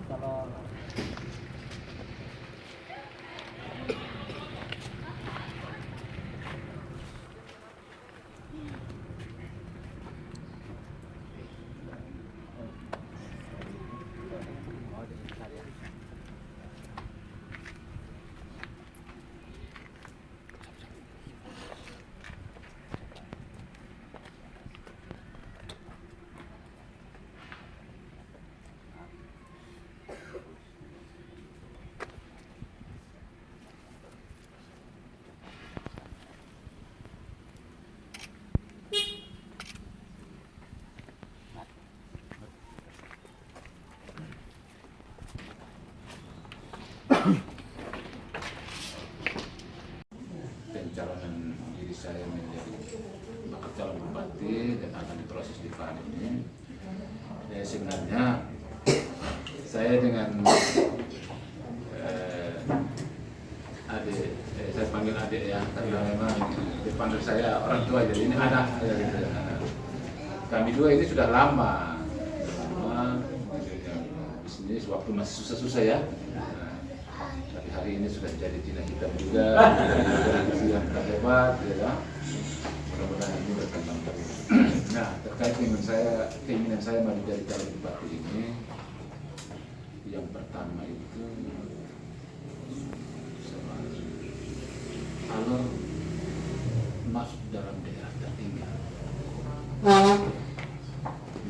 Kalau pencalonan diri saya menjadi bakal calon bupati dan akan diproses di PAN ini. Ya, sebenarnya saya dengan adik, saya panggil adik ya, karena memang dipanggil saya orang tua, jadi ini anak ya, gitu. Kami dua ini sudah lama di sini waktu masih susah-susah ya. Tapi hari ini sudah jadi tina hitam juga, dari yang terhebat, ya. Mudah-mudahan ini berkembang terus. Nah, terkait dengan keinginan saya maju dari calon bupati ini, yang pertama itu kalau masuk dalam daerah tertinggal,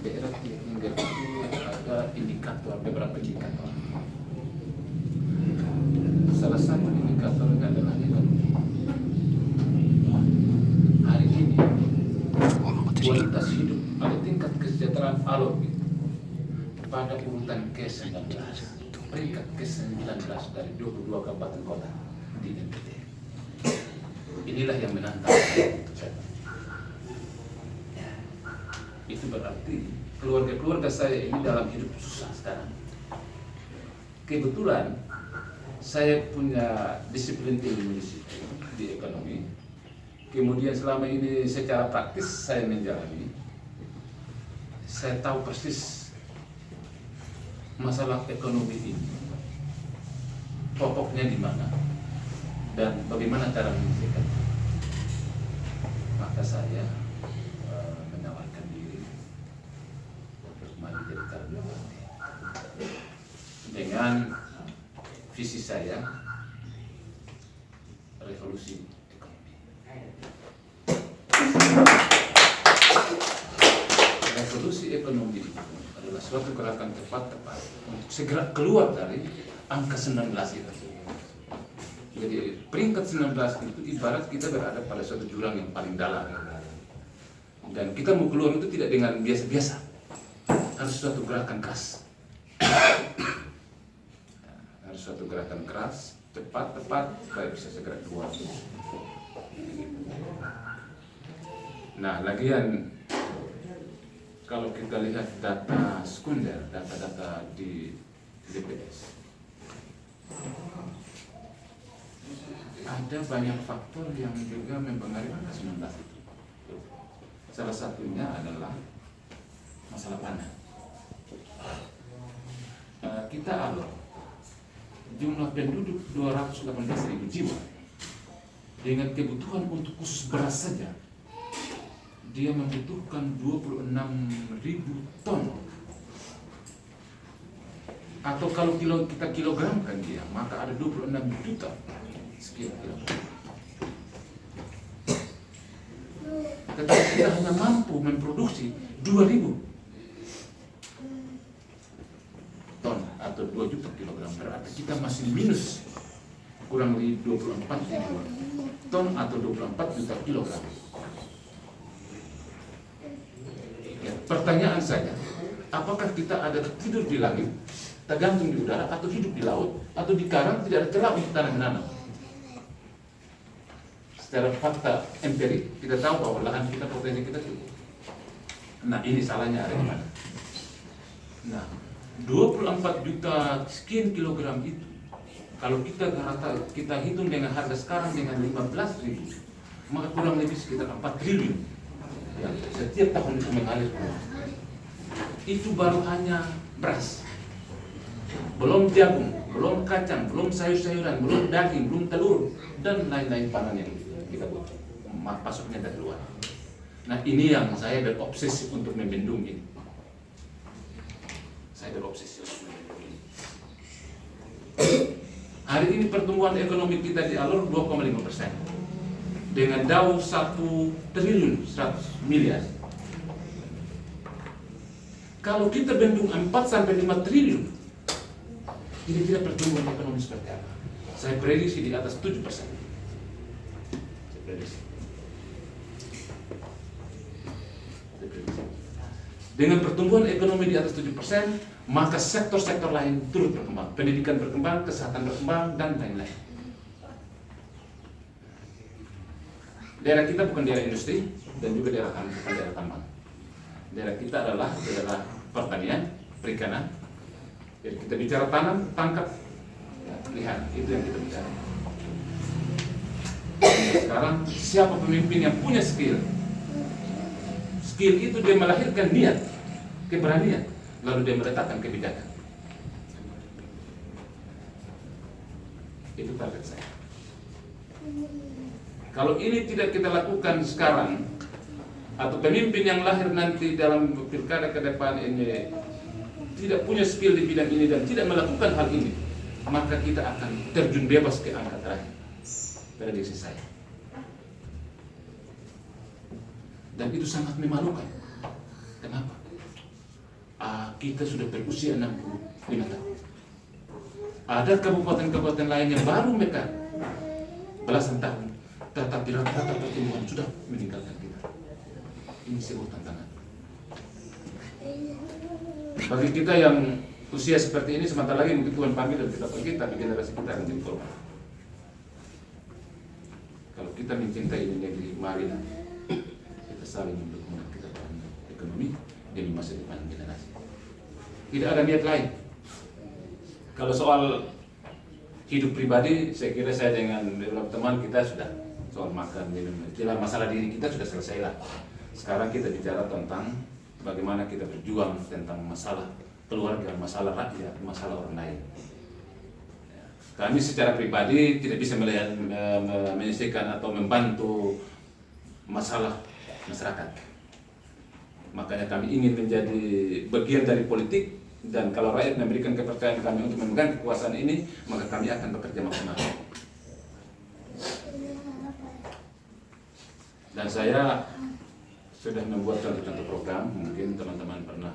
daerah tertinggal itu ada indikator, beberapa indikator. Salah satu indikatornya adalah ekonomi. Hari ini kualitas hidup atau tingkat kesejahteraan Alobi pada urutan ke-19, peringkat ke-19 dari 22 kabupaten kota di NTT. Inilah yang menantang. Itu berarti keluarga-keluarga saya ini dalam hidup susah sekarang. Kebetulan saya punya disiplin ilmu di ekonomi. Kemudian selama ini secara praktis saya menjalani. Saya tahu persis masalah ekonomi ini, pokoknya di mana dan bagaimana cara menyelesaikan. Maka saya menawarkan diri untuk maju jadi calon bupati dengan visi saya revolusi ekonomi. Revolusi ekonomi itu adalah suatu gerakan tepat untuk segera keluar dari angka 19 itu. Jadi peringkat 19 itu ibarat kita berada pada suatu jurang yang paling dalam. Dan kita mau keluar itu tidak dengan biasa-biasa. Harus suatu gerakan keras. Harus suatu gerakan keras, cepat, tepat, supaya bisa segera keluar. Nah, lagian kalau kita lihat data sekunder, data-data di DPS, ada banyak faktor yang juga mempengaruhi angka 19 itu. Salah satunya adalah masalah pangan. Kita ada jumlah penduduk 218.000 jiwa dengan kebutuhan untuk khusus beras saja dia membutuhkan 26.000 ton, atau kalau kita kilogramkan dia maka ada 26 juta sekian kilogram. Tetapi kita hanya mampu memproduksi 2.000 ton atau 2 juta kilogram, berarti kita masih minus kurang lebih 24.000 ton atau 24 juta kilogram. Ya, pertanyaan saya, apakah kita ada tidur di langit, tergantung di udara, atau hidup di laut, atau di karang tidak ada celah untuk tanam menanam? Secara fakta empirik kita tahu bahwa lahan kita, potensi kita cukup. Nah, ini salahnya ada di mana? Nah, 24 juta sekian kilogram itu, kalau kita hitung dengan harga sekarang dengan 15.000, maka kurang lebih sekitar 4 triliun yang setiap tahun itu mengalir. Itu baru hanya beras. belum jagung, belum kacang, belum sayur-sayuran, belum daging, belum telur, dan lain-lain pangan yang kita butuh. Masuknya dari luar. Nah, ini yang saya berobsesi untuk membendung ini. Saya berobsesi untuk membendung ini. Hari ini pertumbuhan ekonomi kita di alur 2,5%. Dengan dau 1 triliun 100 miliar. Kalau kita bendung 4-5 triliun, ini tidak pertumbuhan ekonomi seperti apa? Saya prediksi di atas 7%. Saya prediksi. Dengan pertumbuhan ekonomi di atas 7%, maka sektor-sektor lain turut berkembang. Pendidikan berkembang, kesehatan berkembang, dan lain-lain. Daerah kita bukan daerah industri, dan juga bukan daerah tambang. Daerah kita adalah daerah pertanian, perikanan. Jadi kita bicara tanam, tangkap, ya, lihat, itu yang kita bicara. Sekarang, siapa pemimpin yang punya skill? Skill itu dia melahirkan niat, keberanian, lalu dia meletakkan kebijakan. Itu target saya. Kalau ini tidak kita lakukan sekarang, atau pemimpin yang lahir nanti dalam pilkada ke depan ini tidak punya skill di bidang ini dan tidak melakukan hal ini, maka kita akan terjun bebas ke angka terakhir. Prediksi saya. Dan itu sangat memalukan. Kenapa? Kita sudah berusia 65 tahun. Ada kabupaten-kabupaten lain yang baru mereka belasan tahun, tetapi rata-rata pertumbuhan sudah meninggalkan kita. Ini sebuah tantangan. Bagi kita yang usia seperti ini, sebentar lagi mungkin Tuhan panggil dan kita pergi, tapi generasi kita akan jadi korban. Kalau kita mencintai negeri mari kita saling mendukung, kita bangun ekonomi demi masa depan generasi. Tidak ada niat lain. Kalau soal hidup pribadi, saya kira saya dengan beberapa teman kita sudah soal makan, minum, masalah diri kita sudah selesai lah. Sekarang kita bicara tentang bagaimana kita berjuang tentang masalah keluarga, masalah rakyat, masalah orang lain. Kami secara pribadi tidak bisa menyelesaikan atau membantu masalah masyarakat. Makanya kami ingin menjadi bagian dari politik, dan kalau rakyat memberikan kepercayaan kami untuk memegang kekuasaan ini, maka kami akan bekerja maksimal. Dan saya sudah membuat contoh-contoh program, mungkin teman-teman pernah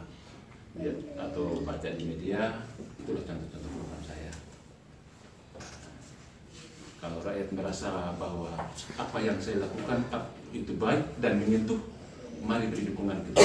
lihat atau baca di media, itulah contoh-contoh program saya. Kalau rakyat merasa bahwa apa yang saya lakukan itu baik dan menyentuh, mari beri dukungan kita.